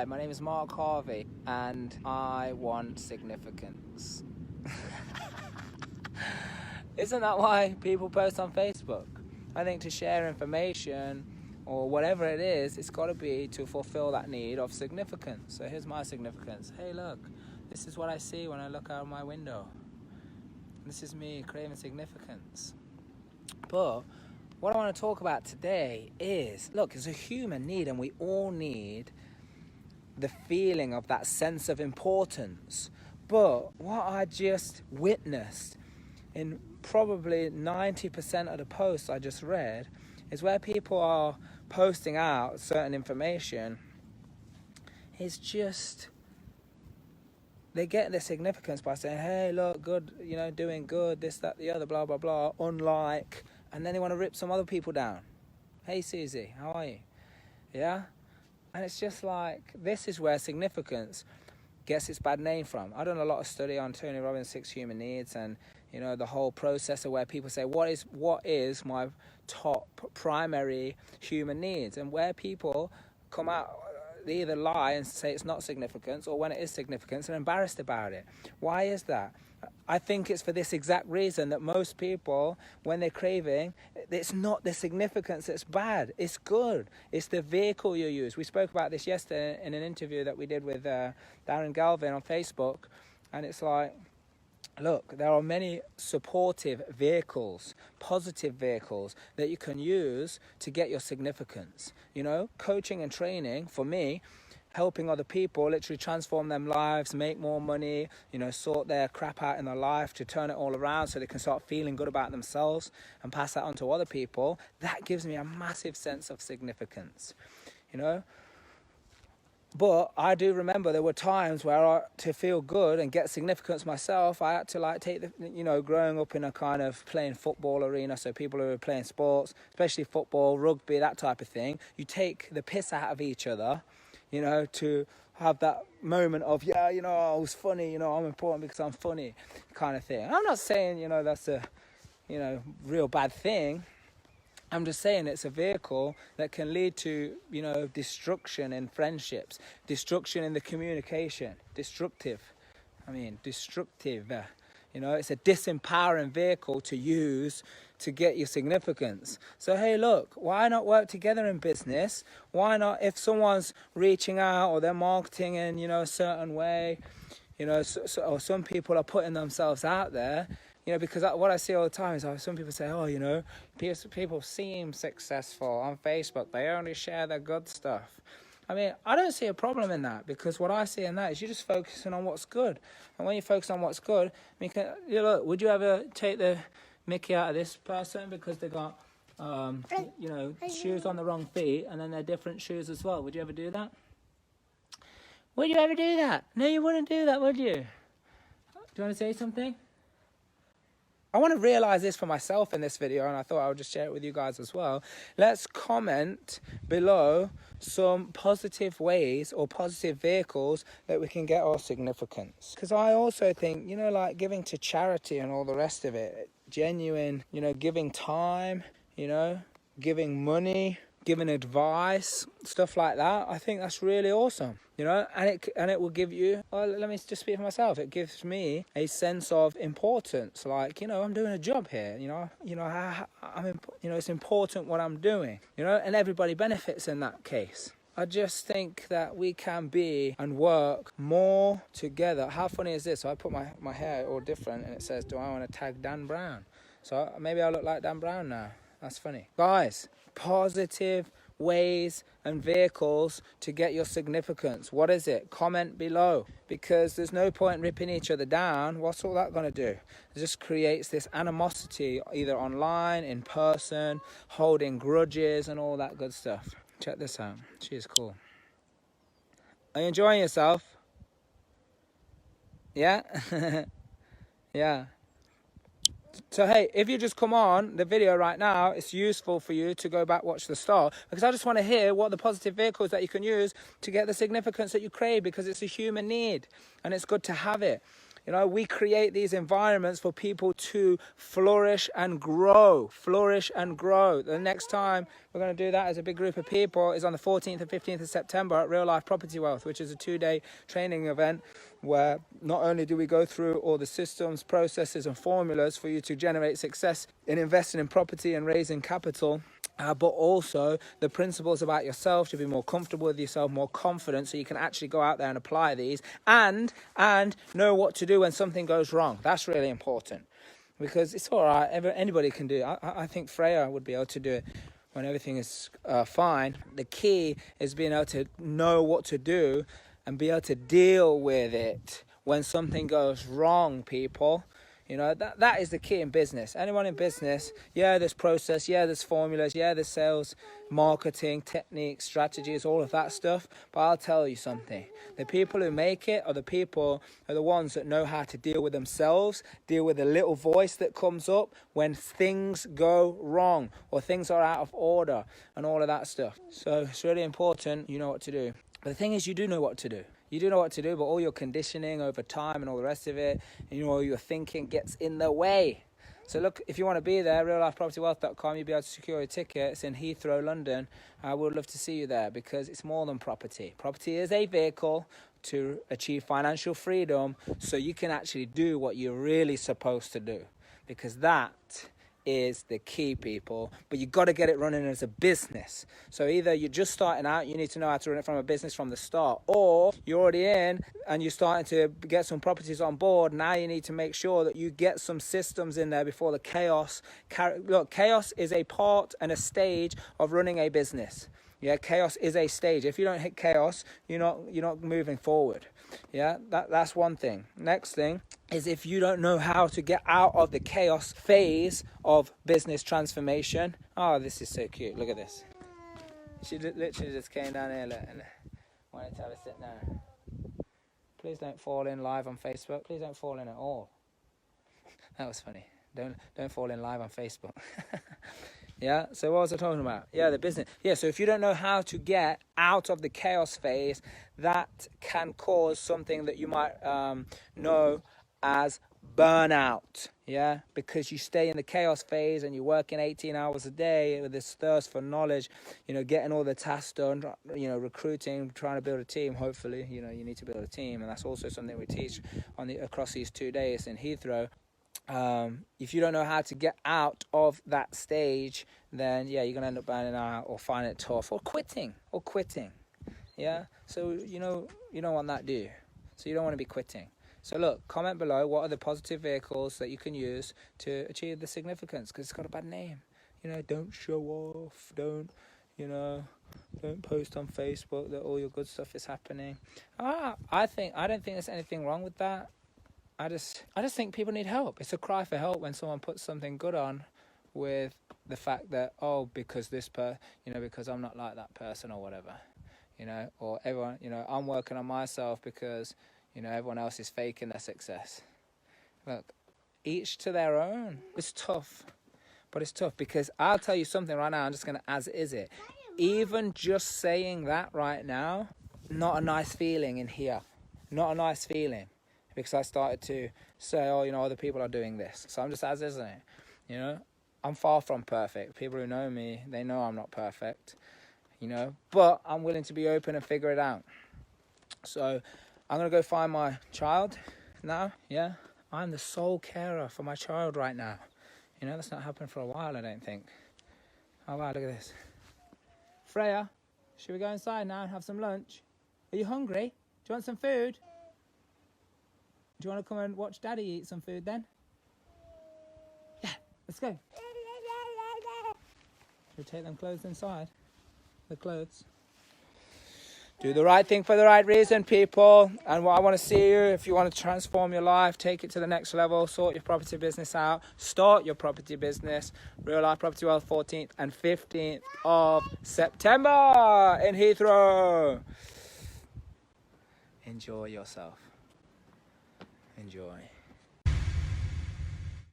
Hi, my name is Mark Harvey, and I want significance. Isn't that why people post on Facebook? I think to share information or whatever it is, it's got to be to fulfill that need of significance. So here's my significance. Hey, look, this is what I see when I look out my window. This is me craving significance. But what I want to talk about today is, look, it's a human need, and we all need the feeling of that sense of importance. But what I just witnessed in probably 90% of the posts I just read is where people are posting out certain information. It's just, they get their significance by saying, hey, look, good, doing good, this, that, the other, blah, blah, blah, unlike, and then they want to rip some other people down. Hey, Susie, how are you? Yeah? And it's just like, this is where significance gets its bad name from. I've done a lot of study on Tony Robbins' 6 human needs, and the whole process of where people say, what is my top primary human needs? And where people come out, they either lie and say it's not significance, or when it is significance, they're embarrassed about it. Why is that? I think it's for this exact reason that most people, when they're craving, it's not the significance that's bad. It's good. It's the vehicle you use. We spoke about this yesterday in an interview that we did with Darren Galvin on Facebook. And it's like, look, there are many supportive vehicles, positive vehicles that you can use to get your significance. Coaching and training, for me, helping other people literally transform their lives, make more money, sort their crap out in their life to turn it all around so they can start feeling good about themselves and pass that on to other people. That gives me a massive sense of significance, But I do remember there were times where to feel good and get significance myself, I had to take the, growing up in a kind of playing football arena, so people who are playing sports, especially football, rugby, that type of thing, you take the piss out of each other, to have that moment of, I was funny, I'm important because I'm funny kind of thing. I'm not saying, that's a, real bad thing. I'm just saying it's a vehicle that can lead to, destruction in friendships, destruction in the communication, destructive. It's a disempowering vehicle to use to get your significance. So, hey, look, why not work together in business? Why not, if someone's reaching out or they're marketing in, a certain way, or some people are putting themselves out there, because what I see all the time is some people say, people seem successful on Facebook. They only share their good stuff. I don't see a problem in that, because what I see in that is you're just focusing on what's good. And when you focus on what's good, look, would you ever take the mickey out of this person because they got, shoes on the wrong feet, and then they're different shoes as well? Would you ever do that? Would you ever do that? No, you wouldn't do that, would you? Do you want to say something? I want to realize this for myself in this video, and I thought I would just share it with you guys as well. Let's comment below some positive ways or positive vehicles that we can get our significance. Because I also think, like giving to charity and all the rest of it, genuine, giving time, giving money, giving advice, stuff like that, I think that's really awesome, and it will give you, let me just speak for myself, it gives me a sense of importance, like, I'm doing a job here, it's important what I'm doing, and everybody benefits in that case. I just think that we can be and work more together. How funny is this? So I put my hair all different, and it says, do I want to tag Dan Brown? So maybe I look like Dan Brown now. That's funny. Guys, positive ways and vehicles to get your significance. What is it? Comment below, because there's no point ripping each other down. What's all that going to do? It just creates this animosity, either online, in person, holding grudges and all that good stuff. Check this out. She is cool. Are you enjoying yourself? Yeah? Yeah. So, hey, if you just come on the video right now, it's useful for you to go back, watch the start, because I just want to hear what the positive vehicles that you can use to get the significance that you crave, because it's a human need and it's good to have it. You know, we create these environments for people to flourish and grow. Flourish and grow. The next time we're going to do that as a big group of people is on the 14th and 15th of September at Real Life Property Wealth, which is a 2-day training event where not only do we go through all the systems, processes and formulas for you to generate success in investing in property and raising capital, but also the principles about yourself to be more comfortable with yourself, more confident, so you can actually go out there and apply these and know what to do when something goes wrong. That's really important, because it's all right. Anybody can do it. I think Freya would be able to do it when everything is fine. The key is being able to know what to do and be able to deal with it when something goes wrong, people. You know, that is the key in business. Anyone in business, yeah, there's process, yeah, there's formulas, yeah, there's sales, marketing, techniques, strategies, all of that stuff. But I'll tell you something. The people who make it are the ones that know how to deal with themselves, deal with the little voice that comes up when things go wrong or things are out of order and all of that stuff. So it's really important you know what to do. But the thing is, you do know what to do. You do know what to do, but all your conditioning over time and all the rest of it, and you know, all your thinking gets in the way. So look, if you want to be there, reallifepropertywealth.com, you'll be able to secure a ticket. It's in Heathrow, London. I would love to see you there, because it's more than property. Property is a vehicle to achieve financial freedom, so you can actually do what you're really supposed to do, because that is the key, people. But you got to get it running as a business. So either you're just starting out, you need to know how to run it from a business from the start, or you're already in and you're starting to get some properties on board. Now you need to make sure that you get some systems in there before the chaos. Look, chaos is a part and a stage of running a business. Yeah, chaos is a stage. If you don't hit chaos, you're not moving forward. Yeah, that's one thing. Next thing is, if you don't know how to get out of the chaos phase of business transformation. Oh, this is so cute. Look at this. She literally just came down here and wanted to have a sit down. Please don't fall in live on Facebook. Please don't fall in at all. That was funny. Don't fall in live on Facebook. Yeah, so what was I talking about? Yeah, the business. Yeah, so if you don't know how to get out of the chaos phase, that can cause something that you might know as burnout. Yeah, because you stay in the chaos phase and you're working 18 hours a day with this thirst for knowledge, you know, getting all the tasks done, you know, recruiting, trying to build a team. Hopefully, you know, you need to build a team, and that's also something we teach across these 2 days in Heathrow. If you don't know how to get out of that stage, then yeah, you're gonna end up burning out or finding it tough or quitting. Yeah, so you don't want that, do you? So you don't want to be quitting. So look, comment below, what are the positive vehicles that you can use to achieve the significance, because it's got a bad name. You know, don't show off, don't post on Facebook that all your good stuff is happening. I don't think there's anything wrong with that. I just think people need help. It's a cry for help when someone puts something good on with the fact that, oh, because because I'm not like that person or whatever, or everyone, I'm working on myself because, everyone else is faking their success. Look, each to their own. It's tough, but it's tough because I'll tell you something right now. I'm just going to as is it. Even just saying that right now, not a nice feeling in here. Not a nice feeling. Because I started to say, oh, other people are doing this. So I'm just as, isn't it? I'm far from perfect. People who know me, they know I'm not perfect, but I'm willing to be open and figure it out. So I'm going to go find my child now, yeah? I'm the sole carer for my child right now. That's not happened for a while, I don't think. Oh, wow, look at this. Freya, should we go inside now and have some lunch? Are you hungry? Do you want some food? Do you want to come and watch Daddy eat some food then? Yeah, let's go. Should we take them clothes inside? The clothes. Do the right thing for the right reason, people. And what I want to see you, if you want to transform your life, take it to the next level, sort your property business out, start your property business. Real Life Property Wealth, 14th and 15th of September in Heathrow. Enjoy yourself. Enjoy.